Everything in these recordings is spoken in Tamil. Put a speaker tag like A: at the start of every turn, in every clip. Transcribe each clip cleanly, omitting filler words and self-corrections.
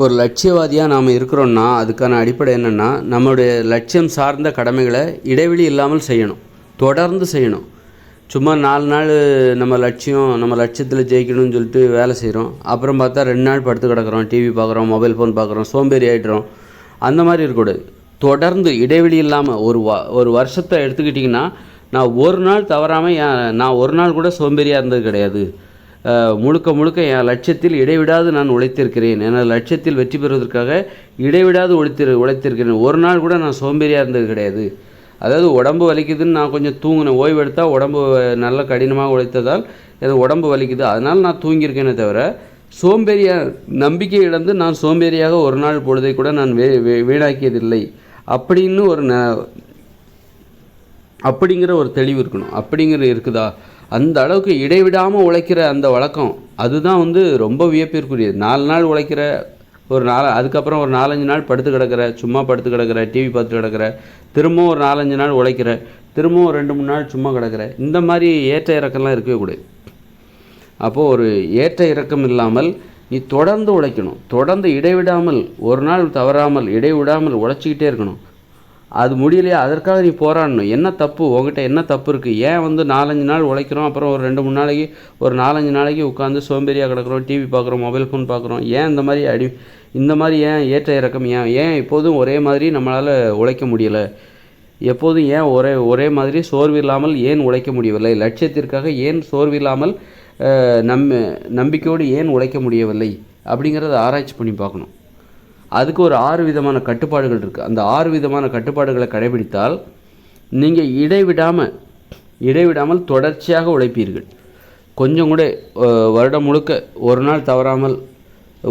A: ஒரு லட்சியவாதியாக நாம் இருக்கிறோன்னா அதுக்கான அடிப்படை என்னென்னா, நம்மளுடைய லட்சியம் சார்ந்த கடமைகளை இடைவெளி இல்லாமல் செய்யணும், தொடர்ந்து செய்யணும். சும்மா 4 நாள் நம்ம லட்சியத்தில் ஜெயிக்கணும்னு சொல்லிட்டு வேலை செய்கிறோம், அப்புறம் பார்த்தா 2 நாள் படுத்து கிடக்கிறோம், டிவி பார்க்குறோம், மொபைல் ஃபோன் பார்க்குறோம், சோம்பேறி ஆகிடுறோம். அந்த மாதிரி இருக்கக்கூடாது. தொடர்ந்து இடைவெளி இல்லாமல் ஒரு வருஷத்தை எடுத்துக்கிட்டிங்கன்னா, நான் ஒரு நாள் தவறாமல் நான் ஒரு நாள் கூட சோம்பேறியாக இருந்தது கிடையாது. முழுக்க என் லட்சியத்தில் இடைவிடாது நான் உழைத்திருக்கிறேன். எனது லட்சியத்தில் வெற்றி பெறுவதற்காக இடைவிடாது உழைத்திருக்கிறேன். ஒரு நாள் கூட நான் சோம்பேறியாக இருந்தது கிடையாது. அதாவது உடம்பு வலிக்குதுன்னு நான் கொஞ்சம் தூங்கினேன், ஓய்வு எடுத்தால் உடம்பு நல்ல கடினமாக உழைத்ததால் எனக்கு உடம்பு வலிக்குது, அதனால் நான் தூங்கியிருக்கேனே தவிர சோம்பேறியாக நம்பிக்கை இழந்து நான் சோம்பேறியாக ஒரு நாள் பொழுதை கூட நான் வீணாக்கியதில்லை அப்படிங்கிற ஒரு தெளிவு இருக்கணும். அப்படிங்கிறது இருக்குதா? அந்த அளவுக்கு இடைவிடாமல் உழைக்கிற அந்த வழக்கம், அதுதான் ரொம்ப வியப்பிற்குரியது. 4 நாள் உழைக்கிற, அதுக்கப்புறம் ஒரு 4-5 நாள் சும்மா படுத்து கிடக்கிற, டிவி பார்த்து கிடக்கிற, திரும்பவும் ஒரு 4-5 நாள் உழைக்கிற, திரும்பவும் ஒரு 2-3 நாள் சும்மா கிடக்கிற, இந்த மாதிரி ஏற்ற இறக்கம்லாம் இருக்கவே கூடாது. அப்போது ஒரு ஏற்ற இறக்கம் இல்லாமல் நீ தொடர்ந்து உழைக்கணும். தொடர்ந்து இடைவிடாமல், ஒரு நாள் தவறாமல் இடைவிடாமல் உழைச்சிக்கிட்டே இருக்கணும். அது முடியலையா, அதற்காக நீ போராடணும். என்ன தப்பு உங்ககிட்ட, என்ன தப்பு இருக்குது? ஏன் 4-5 நாள் உழைக்கிறோம், அப்புறம் ஒரு 2-3 நாளைக்கு, ஒரு 4-5 நாளைக்கு உட்காந்து சோம்பேறியாக கிடக்கிறோம், டிவி பார்க்குறோம், மொபைல் ஃபோன் பார்க்குறோம்? ஏன் இந்த மாதிரி ஏன் ஏற்ற இறக்கம்? ஏன் எப்போதும் ஒரே மாதிரி நம்மளால் உழைக்க முடியலை? எப்போதும் ஏன் ஒரே மாதிரி சோர்வு இல்லாமல் ஏன் உழைக்க முடியவில்லை? லட்சியத்திற்காக ஏன் சோர்வு இல்லாமல் நம்பிக்கையோடு ஏன் உழைக்க முடியவில்லை? அப்படிங்கிறத ஆராய்ச்சி பண்ணி பார்க்கணும். அதுக்கு ஒரு 6 விதமான கட்டுப்பாடுகள் இருக்குது. அந்த 6 விதமான கட்டுப்பாடுகளை கடைபிடித்தால் நீங்கள் இடைவிடாமல் தொடர்ச்சியாக உழைப்பீர்கள். கொஞ்சம் கூட வருடம் முழுக்க ஒரு நாள் தவறாமல்,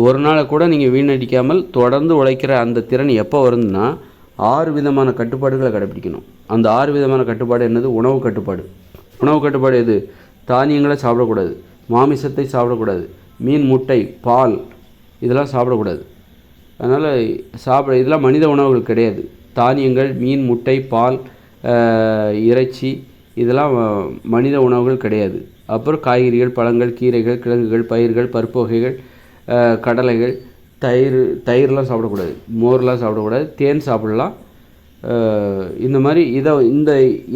A: ஒரு நாளை கூட நீங்கள் வீணடிக்காமல் தொடர்ந்து உழைக்கிற அந்த திறன் எப்போ வருதுன்னா 6 விதமான கட்டுப்பாடுகளை கடைபிடிக்கணும். அந்த 6 விதமான கட்டுப்பாடு என்னது? உணவு கட்டுப்பாடு. உணவு கட்டுப்பாடு எது? தானியங்களை சாப்பிடக்கூடாது, மாமிசத்தை சாப்பிடக்கூடாது, மீன், முட்டை, பால் இதெல்லாம் சாப்பிடக்கூடாது. அதனால் இதெல்லாம் மனித உணவுகள் கிடையாது. தானியங்கள், மீன், முட்டை, பால், இறைச்சி இதெல்லாம் மனித உணவுகள் கிடையாது. அப்புறம் காய்கறிகள், பழங்கள், கீரைகள், கிழங்குகள், பயிர்கள், பருப்பு வகைகள், கடலைகள், தயிர்லாம் சாப்பிடக்கூடாது, மோர்லாம் சாப்பிடக்கூடாது, தேன் சாப்பிடலாம். இந்த மாதிரி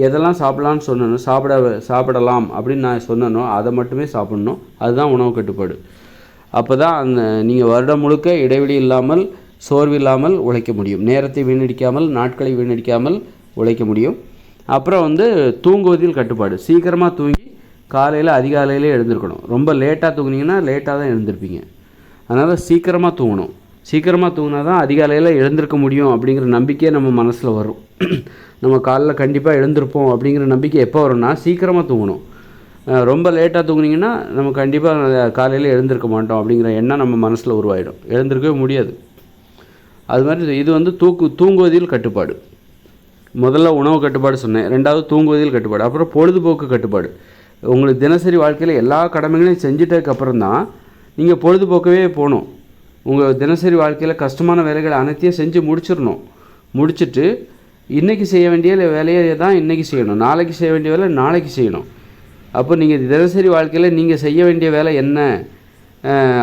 A: எதெல்லாம் சாப்பிடலான்னு சொன்னனோ, சாப்பிடலாம் அப்படின்னு நான் சொன்னனோ அதை மட்டுமே சாப்பிட்ணும். அதுதான் உணவு கட்டுப்பாடு. அப்போ தான் நீங்கள் வருடம் முழுக்க இடைவெளி இல்லாமல், சோர்வு இல்லாமல் உழைக்க முடியும். நேரத்தை வீணடிக்காமல், நாட்களை வீணடிக்காமல் உழைக்க முடியும். அப்புறம் தூங்குவதில் கட்டுப்பாடு. சீக்கிரமாக தூங்கி காலையில் அதிகாலையிலே எழுந்திருக்கணும். ரொம்ப லேட்டாக தூங்குனீங்கன்னா லேட்டாக தான் எழுந்திருப்பீங்க. அதனால் சீக்கிரமாக தூங்கணும். சீக்கிரமாக தூங்கினா தான் அதிகாலையில் எழுந்திருக்க முடியும் அப்படிங்கிற நம்பிக்கையே நம்ம மனசில் வரும். நம்ம காலைல கண்டிப்பாக எழுந்திருப்போம் அப்படிங்கிற நம்பிக்கை எப்போ வரும்னா சீக்கிரமாக தூங்கணும். ரொம்ப லேட்டாக தூங்குனீங்கன்னா நம்ம கண்டிப்பாக காலையில் எழுந்திருக்க மாட்டோம் அப்படிங்கிற எண்ணம் நம்ம மனசில் உருவாயிடும், எழுந்திருக்கவே முடியாது. அது மாதிரி இது தூங்குவதில் கட்டுப்பாடு. முதல்ல உணவு கட்டுப்பாடு சொன்னேன், 2வது தூங்குவதில் கட்டுப்பாடு, அப்புறம் பொழுதுபோக்கு கட்டுப்பாடு. உங்களுக்கு தினசரி வாழ்க்கையில் எல்லா கடமைகளையும் செஞ்சிட்டதுக்கப்புறம் தான் நீங்கள் பொழுதுபோக்கவே போகணும். உங்கள் தினசரி வாழ்க்கையில் கஷ்டமான வேலைகளை அனைத்தையும் செஞ்சு முடிச்சுட்டு இன்றைக்கி செய்ய வேண்டிய வேலையை தான் இன்றைக்கி செய்யணும், நாளைக்கு செய்ய வேண்டிய வேலை நாளைக்கு செய்யணும். அப்போ நீங்கள் தினசரி வாழ்க்கையில் நீங்கள் செய்ய வேண்டிய வேலை என்ன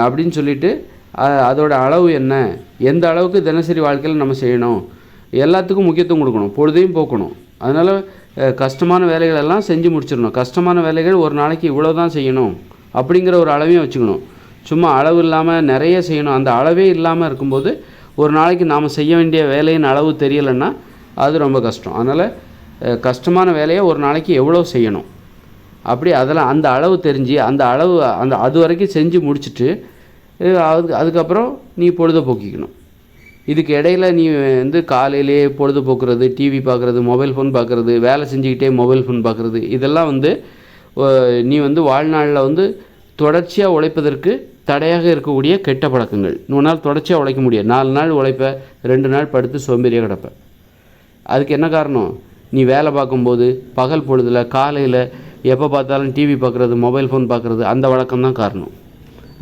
A: அப்படின்னு சொல்லிவிட்டு அதோட அளவு என்ன, எந்த அளவுக்கு தினசரி வாழ்க்கையில் நம்ம செய்யணும், எல்லாத்துக்கும் முக்கியத்துவம் கொடுக்கணும், பொழுதையும் போக்கணும். அதனால் கஷ்டமான வேலைகளெல்லாம் செஞ்சு முடிச்சிடணும். கஷ்டமான வேலைகள் ஒரு நாளைக்கு இவ்வளோ தான் செய்யணும் அப்படிங்கிற ஒரு அளவையும் வச்சுக்கணும். சும்மா அளவு இல்லாமல் நிறைய செய்யணும், அந்த அளவே இல்லாமல் இருக்கும்போது ஒரு நாளைக்கு நாம் செய்ய வேண்டிய வேலையின் அளவு தெரியலைன்னா அது ரொம்ப கஷ்டம். அதனால் கஷ்டமான வேலையை ஒரு நாளைக்கு எவ்வளோ செய்யணும் அப்படி அதெல்லாம் அந்த அளவு தெரிஞ்சு அது வரைக்கும் செஞ்சு முடிச்சுட்டு அதுக்கப்புறம் நீ பொழுதுபோக்கிக்கணும். இதுக்கு இடையில் நீ காலையிலே பொழுதுபோக்குறது, டிவி பார்க்குறது, மொபைல் ஃபோன் பார்க்குறது, வேலை செஞ்சுக்கிட்டே மொபைல் ஃபோன் பார்க்குறது, இதெல்லாம் நீ வாழ்நாளில் தொடர்ச்சியாக உழைப்பதற்கு தடையாக இருக்கக்கூடிய கெட்ட பழக்கங்கள். 100 நாள் தொடர்ச்சியாக உழைக்க முடியாது. 4 நாள் உழைப்ப, 2 நாள் படுத்து சோம்பேறியாக கிடப்ப. அதுக்கு என்ன காரணம்? நீ வேலை பார்க்கும்போது பகல் பொழுதில் காலையில் எப்போ பார்த்தாலும் டிவி பார்க்குறது, மொபைல் ஃபோன் பார்க்குறது, அந்த வழக்கம் தான் காரணம்.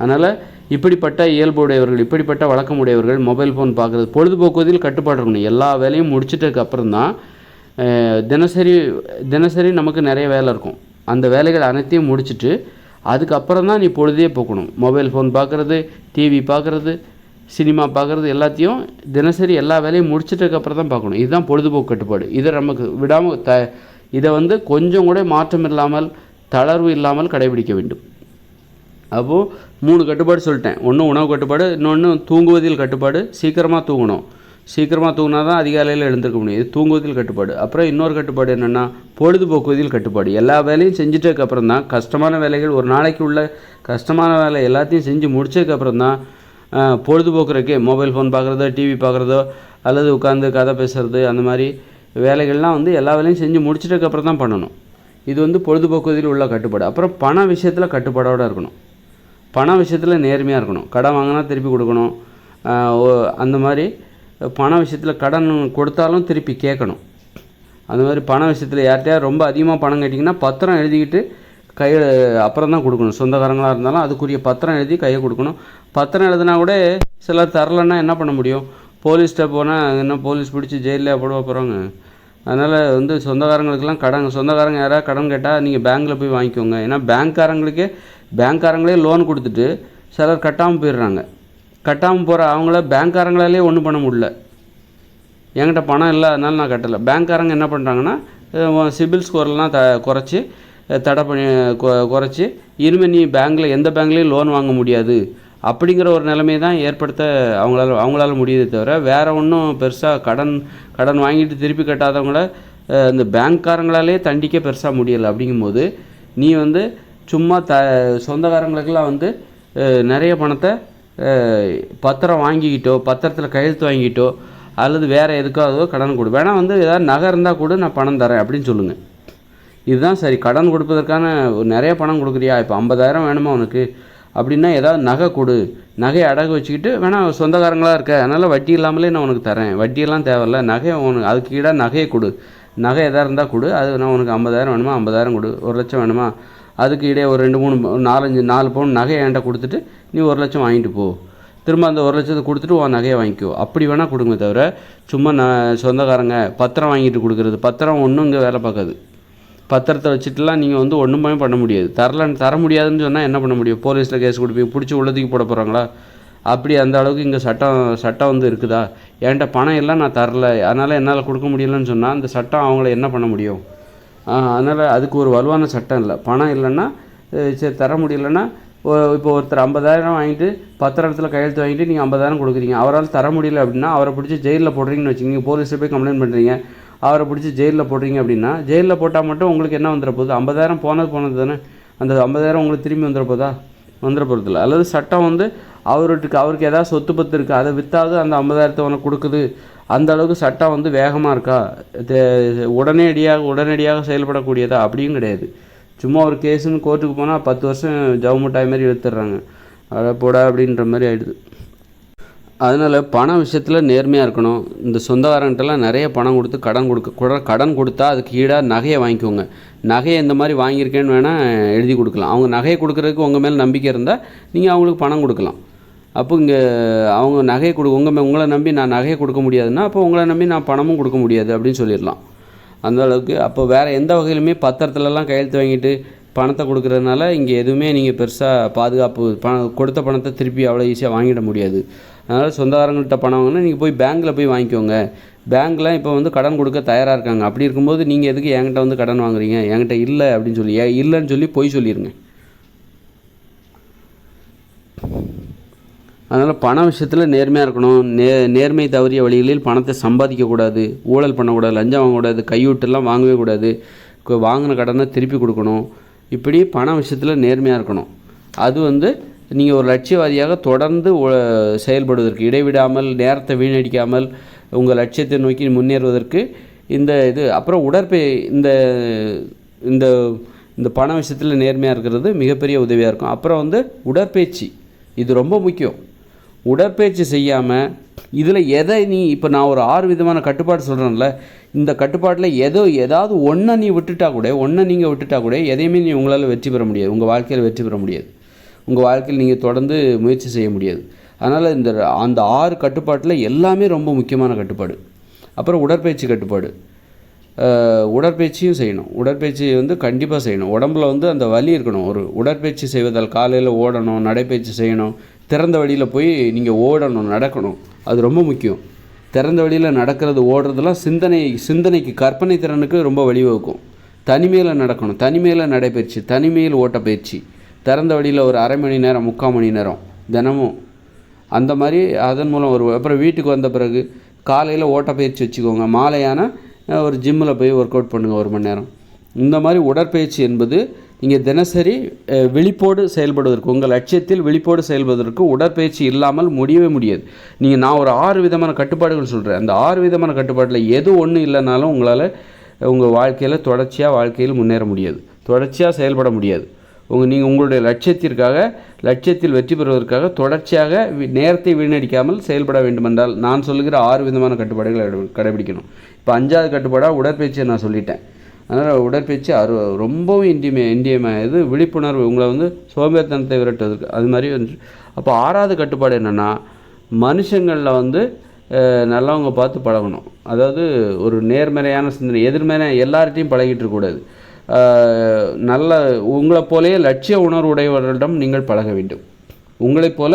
A: அதனால் இப்படிப்பட்ட இயல்புடையவர்கள், இப்படிப்பட்ட வழக்கமுடையவர்கள் மொபைல் ஃபோன் பார்க்குறது, பொழுதுபோக்குவதில் கட்டுப்பாடு இருக்கணும். எல்லா வேலையும் முடிச்சிட்டதுக்கு அப்புறம் தான் தினசரி நமக்கு நிறைய வேலை இருக்கும். அந்த வேலைகள் அனைத்தையும் முடிச்சுட்டு அதுக்கப்புறம் தான் நீ பொழுதே போக்கணும். மொபைல் ஃபோன் பார்க்குறது, டிவி பார்க்குறது, சினிமா பார்க்குறது எல்லாத்தையும் தினசரி எல்லா வேலையும் முடிச்சிட்டதுக்கப்புறம் தான் பார்க்கணும். இதுதான் பொழுதுபோக்கு கட்டுப்பாடு. இதை நமக்கு விடாமல் இதை வந்து கொஞ்சம் கூட மாற்றம் இல்லாமல் தளர்வு இல்லாமல் கடைபிடிக்க வேண்டும். அப்போது 3 கட்டுப்பாடு சொல்லிட்டேன். ஒன்று உணவு கட்டுப்பாடு, இன்னொன்று தூங்குவதில் கட்டுப்பாடு. சீக்கிரமாக தூங்கணும். சீக்கிரமாக தூங்கினா தான் அதிகாலையில் எழுந்திருக்க முடியும். இது தூங்குவதில் கட்டுப்பாடு. அப்புறம் இன்னொரு கட்டுப்பாடு என்னென்னா பொழுதுபோக்குவதில் கட்டுப்பாடு. எல்லா வேலையும் செஞ்சிட்டதுக்கப்புறம் தான், கஷ்டமான வேலைகள் ஒரு நாளைக்கு உள்ள கஷ்டமான வேலை எல்லாத்தையும் செஞ்சு முடிச்சதுக்கப்புறம் தான் பொழுதுபோக்குறதுக்கே மொபைல் ஃபோன் பார்க்குறதோ, டிவி பார்க்குறதோ, அல்லது உட்காந்து கதை பேசுகிறது, அந்த மாதிரி வேலைகள்லாம் வந்து எல்லா வேலையும் செஞ்சு முடிச்சிட்டதுக்கப்புறம் தான் பண்ணணும். இது வந்து பொழுதுபோக்குவதில் உள்ள கட்டுப்பாடு. அப்புறம் பண விஷயத்தில் கட்டுப்பாடோடு இருக்கணும். பண விஷயத்தில் நேர்மையாக இருக்கணும். கடன் வாங்கினா திருப்பி கொடுக்கணும். அந்த மாதிரி பண விஷயத்தில் கடன் கொடுத்தாலும் திருப்பி கேட்கணும். அந்த மாதிரி பண விஷயத்தில் யார்கிட்டயா ரொம்ப அதிகமாக பணம் கேட்டிங்கன்னா பத்திரம் எழுதிக்கிட்டு கையில் அப்புறம் தான் கொடுக்கணும். சொந்தக்காரங்களாக இருந்தாலும் அதுக்குரிய பத்திரம் எழுதி கையை கொடுக்கணும். பத்திரம் எழுதினா கூட சிலர் தரலைன்னா என்ன பண்ண முடியும்? போலீஸ்கிட்ட போனால் என்ன போலீஸ் பிடிச்சி ஜெயிலில் போட போகிறாங்க. அதனால் வந்து சொந்தக்காரங்களுக்கெல்லாம் சொந்தக்காரங்க யாராவது கடன் கேட்டால் நீங்கள் பேங்க்கில் போய் வாங்கிக்கோங்க. ஏன்னா பேங்க்காரங்களே லோன் கொடுத்துட்டு சிலர் கட்டாமல் போயிடுறாங்க. கட்டாமல் போகிற அவங்கள பேங்க்காரங்களாலே ஒன்றும் பண்ண முடியல. என்கிட்ட பணம் இல்லை அதனால நான் கட்டலை. பேங்க்காரங்க என்ன பண்ணுறாங்கன்னா சிபில் ஸ்கோர்லாம் குறைச்சி தடை பண்ணி குறைச்சி இனிமேல் நீ எந்த பேங்க்லேயும் லோன் வாங்க முடியாது அப்படிங்கிற ஒரு நிலைமையை தான் ஏற்படுத்த அவங்களால முடியுதே தவிர வேறு ஒன்றும் பெருசாக கடன் வாங்கிட்டு திருப்பி கட்டாதவங்கள இந்த பேங்க்காரங்களாலே தண்டிக்க பெருசாக முடியலை. அப்படிங்கும்போது நீ வந்து சும்மா சொந்தக்காரங்களுக்கெல்லாம் வந்து நிறைய பணத்தை பத்திரம் வாங்கிக்கிட்டோ, பத்திரத்தில் கையெழுத்து வாங்கிக்கிட்டோ, அல்லது வேறு எதுக்காகவோ கடன் கொடு. வேணால் வந்து ஏதாவது நகை இருந்தால் கூட நான் பணம் தரேன் அப்படின்னு சொல்லுங்கள். இதுதான் சரி. கடன் கொடுப்பதற்கான நிறைய பணம் கொடுக்குறியா, இப்போ 50,000 வேணுமா உனக்கு அப்படின்னா ஏதாவது நகை கொடு. நகையை அடகு வச்சுக்கிட்டு வேணால் சொந்தக்காரங்களாக இருக்க அதனால் வட்டி இல்லாமலே நான் உனக்கு தரேன், வட்டியெல்லாம் தேவையில்ல, நகையை உனக்கு அதுக்கு ஈடாக நகையை கொடு, நகை எதாக இருந்தால் கொடு, அது நான் உனக்கு 50,000 வேணுமா 50,000 கொடு, 1,00,000 வேணுமா அதுக்கு இடையே ஒரு 4 பவுன் நகையை என்கிட்ட கொடுத்துட்டு நீ 1,00,000 வாங்கிட்டு போ, திரும்ப அந்த 1,00,000 கொடுத்துட்டு உன் நகையை வாங்கிக்கோ. அப்படி வேணால் கொடுங்க தவிர சும்மா சொந்தக்காரங்க பத்திரம் வாங்கிட்டு கொடுக்குறது, பத்திரம் ஒன்றும் இங்கே வேலை பார்க்காது. பத்திரத்தை வச்சுட்டுலாம் நீங்கள் வந்து ஒன்றுமே பண்ண முடியாது. தர முடியாதுன்னு சொன்னால் என்ன பண்ண முடியும்? போலீஸில் கேஸ் கொடுப்பீங்க, பிடிச்சி உள்ளதுக்கு போட போகிறாங்களா? அப்படி அந்த அளவுக்கு இங்கே சட்டம் வந்து இருக்குதா? என்கிட்ட பணம் எல்லாம் நான் தரல அதனால் என்னால் கொடுக்க முடியலன்னு சொன்னால் அந்த சட்டம் அவங்கள என்ன பண்ண முடியும்? அதனால் அதுக்கு ஒரு வலுவான சட்டம் இல்லை. பணம் இல்லைன்னா சரி தர முடியலன்னா இப்போ ஒருத்தர் 50,000 வாங்கிட்டு பத்திரத்தில் கையெழுத்து வாங்கிட்டு நீங்கள் 50,000 கொடுக்குறீங்க, அவரால் தர முடியல அப்படின்னா அவரை பிடிச்சி ஜெயிலில் போடுறீங்கன்னு வச்சுக்கிங்க, போலீஸில் போய் கம்ப்ளைண்ட் பண்ணுறீங்க, அவரை பிடிச்சி ஜெயிலில் போடுறீங்க அப்படின்னா ஜெயிலில் போட்டால் மட்டும் உங்களுக்கு என்ன வந்துட போகுது? 50,000 போனது தானே. அந்த 50,000 உங்களுக்கு திரும்பி வந்துட போகிறதில்ல. அல்லது சட்டம் வந்து அவருக்கு ஏதாவது சொத்து பத்து இருக்குது, அதை விற்றாவது அந்த 50,000 உனக்கு கொடுக்குது. அந்த அளவுக்கு சட்டம் வந்து வேகமாக இருக்கா, உடனடியாக செயல்படக்கூடியதா அப்படியும் கிடையாது. சும்மா ஒரு கேஸுன்னு கோர்ட்டுக்கு போனால் 10 வருஷம் ஜவு மிட்டாய் மாதிரி இழுத்துடுறாங்க. அதை போடா அப்படின்ற மாதிரி ஆகிடுது. அதனால் பண விஷயத்தில் நேர்மையாக இருக்கணும். இந்த சொந்தக்காரங்கிட்டலாம் நிறைய பணம் கொடுத்து கடன் கொடுத்தா அதுக்கு ஈடாக நகையை வாங்கிக்கோங்க. நகையை இந்த மாதிரி வாங்கியிருக்கேன்னு வேணால் எழுதி கொடுக்கலாம். அவங்க நகையை கொடுக்குறதுக்கு உங்கள் மேலே நம்பிக்கை இருந்தால் நீங்கள் அவங்களுக்கு பணம் கொடுக்கலாம். அப்போ இங்கே அவங்க நகையை உங்களை நம்பி நான் நகையை கொடுக்க முடியாதுன்னா அப்போ உங்களை நம்பி நான் பணமும் கொடுக்க முடியாது அப்படின்னு சொல்லிடலாம். அந்த அளவுக்கு அப்போ வேறு எந்த வகையிலுமே பத்திரத்துலலாம் கையெழுத்து வாங்கிட்டு பணத்தை கொடுக்குறதுனால இங்கே எதுவுமே நீங்கள் பெருசாக பாதுகாப்பு கொடுத்த பணத்தை திருப்பி அவ்வளோ ஈஸியாக வாங்கிட முடியாது. அதனால் சொந்தக்காரங்கள்ட்ட பணம் வாங்கினா நீங்கள் போய் பேங்க்கில் போய் வாங்கிக்கோங்க. பேங்க்லாம் இப்போ வந்து கடன் கொடுக்க தயாராக இருக்காங்க. அப்படி இருக்கும்போது நீங்கள் எதுக்கு என்கிட்ட வந்து கடன் வாங்குறீங்க, என்கிட்ட இல்லை அப்படின்னு சொல்லி இல்லைன்னு சொல்லி போய் சொல்லிடுங்க. அதனால் பண விஷயத்தில் நேர்மையாக இருக்கணும். நேர்மை தவறிய வழிகளில் பணத்தை சம்பாதிக்கக்கூடாது, ஊழல் பண்ணக்கூடாது, லஞ்சம் வாங்கக்கூடாது, கையூட்டெல்லாம் வாங்கவே கூடாது, வாங்கின கடனை திருப்பி கொடுக்கணும். இப்படி பண விஷயத்தில் நேர்மையாக இருக்கணும். அது வந்து நீங்கள் ஒரு லட்சியவாதியாக தொடர்ந்து செயல்படுவதற்கு, இடைவிடாமல் நேரத்தை வீணடிக்காமல் உங்கள் லட்சியத்தை நோக்கி முன்னேறுவதற்கு அப்புறம் இந்த பண விஷயத்தில் நேர்மையாக இருக்கிறது மிகப்பெரிய உதவியாக இருக்கும். அப்புறம் வந்து உடற்பயிற்சி, இது ரொம்ப முக்கியம். உடற்பயிற்சி செய்யாமல் இதில் எதை இப்போ நான் ஒரு 6 விதமான கட்டுப்பாடு சொல்கிறேன்ல, இந்த கட்டுப்பாட்டில் ஏதாவது ஒன்றை நீங்கள் விட்டுட்டா கூட எதையுமே உங்களால் வெற்றி பெற முடியாது, உங்கள் வாழ்க்கையில் வெற்றி பெற முடியாது, உங்கள் வாழ்க்கையில் நீங்கள் தொடர்ந்து முயற்சி செய்ய முடியாது. அதனால் அந்த 6 கட்டுப்பாட்டில் எல்லாமே ரொம்ப முக்கியமான கட்டுப்பாடு. அப்புறம் உடற்பயிற்சி கட்டுப்பாடு, உடற்பயிற்சியும் செய்யணும். உடற்பயிற்சி வந்து கண்டிப்பாக செய்யணும். உடம்புல வந்து அந்த வலி இருக்கணும். ஒரு உடற்பயிற்சி செய்வதால் காலையில் ஓடணும், நடைப்பயிற்சி செய்யணும், திறந்த வழியில் போய் நீங்கள் ஓடணும், நடக்கணும். அது ரொம்ப முக்கியம். திறந்த வழியில் நடக்கிறது, ஓடுறதெல்லாம் சிந்தனைக்கு, கற்பனை திறனுக்கு ரொம்ப வழிவகுக்கும். தனிமையில் நடக்கணும், தனிமையில் நடைபயிற்சி, தனிமையில் ஓட்டப்பயிற்சி, திறந்த வழியில் ஒரு அரை மணி நேரம் 3/4 மணி நேரம் தினமும் அந்த மாதிரி. அதன் மூலம் அப்புறம் வீட்டுக்கு வந்த பிறகு காலையில் ஓட்டப்பயிற்சி வச்சுக்கோங்க, மாலையான ஒரு ஜிம்மில் போய் ஒர்க் அவுட் பண்ணுங்கள் 1 மணி நேரம். இந்த மாதிரி உடற்பயிற்சி என்பது நீங்கள் தினசரி விழிப்போடு செயல்படுவதற்கு, உங்கள் லட்சியத்தில் விழிப்போடு செயல்படுவதற்கு உடற்பயிற்சி இல்லாமல் முடியவே முடியாது. நான் ஒரு 6 விதமான கட்டுப்பாடுகள் சொல்கிறேன். அந்த 6 விதமான கட்டுப்பாட்டில் எது ஒன்று இல்லைனாலும் உங்களால் உங்கள் வாழ்க்கையில் வாழ்க்கையில் முன்னேற முடியாது, தொடர்ச்சியாக செயல்பட முடியாது. நீங்கள் உங்களுடைய லட்சியத்தில் வெற்றி பெறுவதற்காக தொடர்ச்சியாக நேரத்தை வீணடிக்காமல் செயல்பட வேண்டுமென்றால் நான் சொல்லுகிற 6 விதமான கட்டுப்பாடுகளை கடைபிடிக்கணும். இப்போ 5வது கட்டுப்பாடாக உடற்பயிற்சியை நான் சொல்லிட்டேன். அதனால் உடற்பயிற்சி ரொம்பவும் இன்றியமையாதது. விழிப்புணர்வு உங்களை சோம்பேறித்தனத்தை விரட்டுவதற்கு அது மாதிரி வந்து. அப்போ 6வது கட்டுப்பாடு என்னென்னா, மனுஷங்களில் நல்லவங்க பார்த்து பழகணும். அதாவது ஒரு நேர்மறையான சிந்தனை, எதிர்மறை எல்லார்ட்டையும் பழகிட்டு இருக்கக்கூடாது. உங்களைப் போலவே லட்சிய உணர்வு உடையவர்களிடம் நீங்கள் பழக வேண்டும். உங்களைப் போல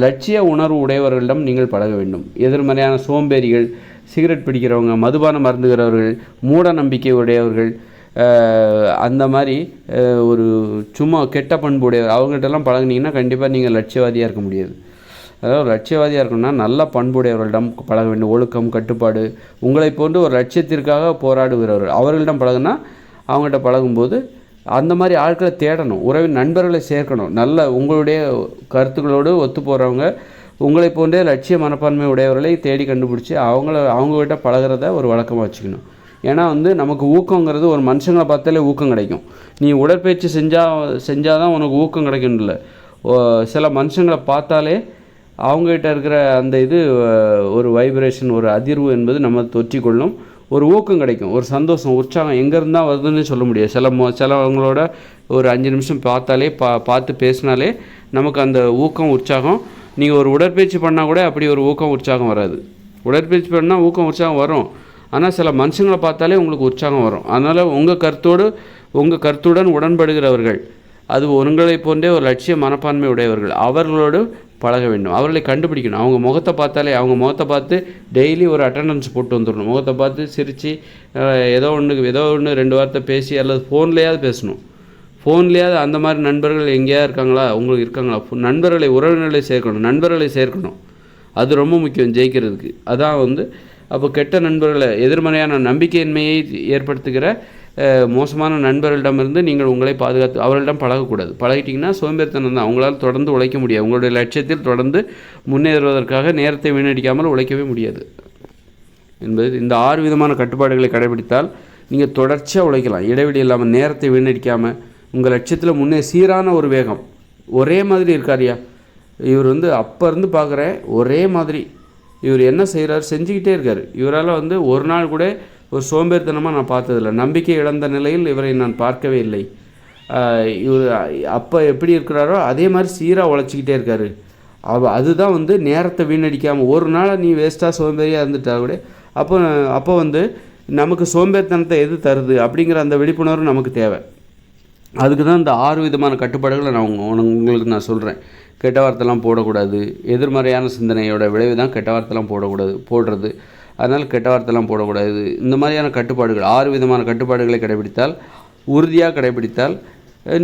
A: லட்சிய உணர்வு உடையவர்களிடம் நீங்கள் பழக வேண்டும். எதிர்மறையான சோம்பேறிகள், சிகரெட் பிடிக்கிறவங்க, மதுபானம் அருந்துகிறவர்கள், மூட நம்பிக்கை உடையவர்கள், அந்த மாதிரி ஒரு சும்மா கெட்ட பண்பு உடையவர், அவங்கள்ட்டெல்லாம் பழகுனீங்கன்னா கண்டிப்பாக நீங்கள் லட்சியவாதியாக இருக்க முடியாது. அதாவது லட்சியவாதியாக இருக்கணும்னா நல்ல பண்புடையவர்களிடம் பழக வேண்டும். ஒழுக்கம், கட்டுப்பாடு, உங்களை போன்று ஒரு லட்சியத்திற்காக போராடுகிறவர்கள் அவர்களிடம் பழகுனா, அவங்கள்ட்ட பழகும்போது அந்த மாதிரி ஆட்களை தேடணும். நண்பர்களை சேர்க்கணும். உங்களுடைய கருத்துக்களோடு ஒத்து போகிறவங்க, உங்களை போன்றே லட்சிய மனப்பான்மை உடையவர்களை தேடி கண்டுபிடிச்சி அவங்ககிட்ட பழகிறத ஒரு வழக்கமாக வச்சுக்கணும். ஏன்னா நமக்கு ஊக்கங்கிறது ஒரு மனுஷங்களை பார்த்தாலே ஊக்கம் கிடைக்கும். நீ உடற்பயிற்சி செஞ்சால் தான் உனக்கு ஊக்கம் கிடைக்கணும் இல்லை. சில மனுஷங்களை பார்த்தாலே அவங்ககிட்ட இருக்கிற அந்த ஒரு வைப்ரேஷன், ஒரு அதிர்வு என்பது நம்ம தொற்றிக்கொள்ளும். ஒரு ஊக்கம் கிடைக்கும், ஒரு சந்தோஷம், உற்சாகம் எங்கேருந்தான் வருதுன்னு சொல்ல முடியாது. சிலவங்களோட ஒரு 5 நிமிஷம் பார்த்து பேசினாலே நமக்கு அந்த ஊக்கம், உற்சாகம். நீங்கள் ஒரு உடற்பயிற்சி பண்ணால் கூட அப்படி ஒரு ஊக்கம், உற்சாகம் வராது. உடற்பயிற்சி பண்ணால் ஊக்கம், உற்சாகம் வரும். ஆனால் சில மனுஷங்களை பார்த்தாலே உங்களுக்கு உற்சாகம் வரும். அதனால் உங்கள் கருத்துடன் உடன்படுகிறவர்கள், அது உங்களை போன்றே ஒரு லட்சிய மனப்பான்மை உடையவர்கள், அவர்களோடு பழக வேண்டும். அவர்களை கண்டுபிடிக்கணும். அவங்க முகத்தை பார்த்து டெய்லி ஒரு அட்டண்டன்ஸ் போட்டு வந்துடணும். முகத்தை பார்த்து சிரித்து ஏதோ ஒன்று 2 வார்த்தை பேசி, அல்லது ஃபோன்லேயாவது பேசணும். ஃபோன்லேயாவது அந்த மாதிரி நண்பர்கள் எங்கேயா இருக்காங்களா, உங்களுக்கு இருக்காங்களா? உறவினர்களை சேர்க்கணும். அது ரொம்ப முக்கியம் ஜெயிக்கிறதுக்கு. அதான் அப்போ கெட்ட நண்பர்களை, எதிர்மறையான நம்பிக்கையின்மையை ஏற்படுத்துகிற மோசமான நண்பர்களிடமிருந்து நீங்கள் உங்களை பாதுகாத்து அவர்களிடம் பழகக்கூடாது. பழகிட்டிங்கன்னா சோம்பேறித்தனம் தான். அவங்களால் தொடர்ந்து உழைக்க முடியாது. உங்களுடைய லட்சியத்தில் தொடர்ந்து முன்னேறுவதற்காக நேரத்தை வீணடிக்காமல் உழைக்கவே முடியாது என்பது. இந்த 6 விதமான கட்டுப்பாடுகளை கடைபிடித்தால் நீங்கள் தொடர்ச்சியாக உழைக்கலாம். இடைவெளி இல்லாமல், நேரத்தை வீணடிக்காமல், உங்கள் லட்சியத்தில் சீரான ஒரு வேகம். ஒரே மாதிரி இருக்காரியா இவர், அப்போ இருந்து பார்க்குறேன் ஒரே மாதிரி இவர் என்ன செய்கிறார், செஞ்சுக்கிட்டே இருக்கார். இவரால் ஒரு நாள் கூட ஒரு சோம்பேறித்தனமாக நான் பார்த்ததில்லை. நம்பிக்கை இழந்த நிலையில் இவரை நான் பார்க்கவே இல்லை. இவர் அப்போ எப்படி இருக்கிறாரோ அதே மாதிரி சீராக உழைச்சிக்கிட்டே இருக்கார். அதுதான் நேரத்தை வீணடிக்காமல். ஒரு நாள் நீ வேஸ்ட்டாக சோம்பேறியாக இருந்துட்டா கூட அப்போ நமக்கு சோம்பேறித்தனத்தை எது தருது அப்படிங்கிற அந்த விழிப்புணர்வு நமக்கு தேவை. அதுக்கு தான் இந்த 6 விதமான கட்டுப்பாடுகளை உங்களுக்கு நான் சொல்கிறேன். கெட்ட வார்த்தைலாம் போடக்கூடாது. எதிர்மறையான சிந்தனையோட விளைவு தான் கெட்ட வார்த்தைலாம் போடுறது. அதனால் கெட்ட வார்த்தைலாம் போடக்கூடாது. இந்த மாதிரியான கட்டுப்பாடுகள், 6 விதமான கட்டுப்பாடுகளை உறுதியாக கடைபிடித்தால்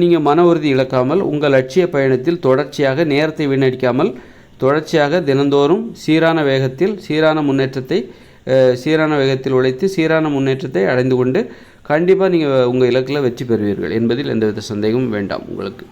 A: நீங்கள் மன உறுதி இழக்காமல் உங்கள் லட்சிய பயணத்தில் தொடர்ச்சியாக நேரத்தை வீணடிக்காமல் தொடர்ச்சியாக தினந்தோறும் சீரான வேகத்தில் உழைத்து சீரான முன்னேற்றத்தை அடைந்து கொண்டு கண்டிப்பாக நீங்கள் உங்கள் இலக்கில் வெற்றி பெறுவீர்கள் என்பதில் எந்தவித சந்தேகமும் வேண்டாம் உங்களுக்கு.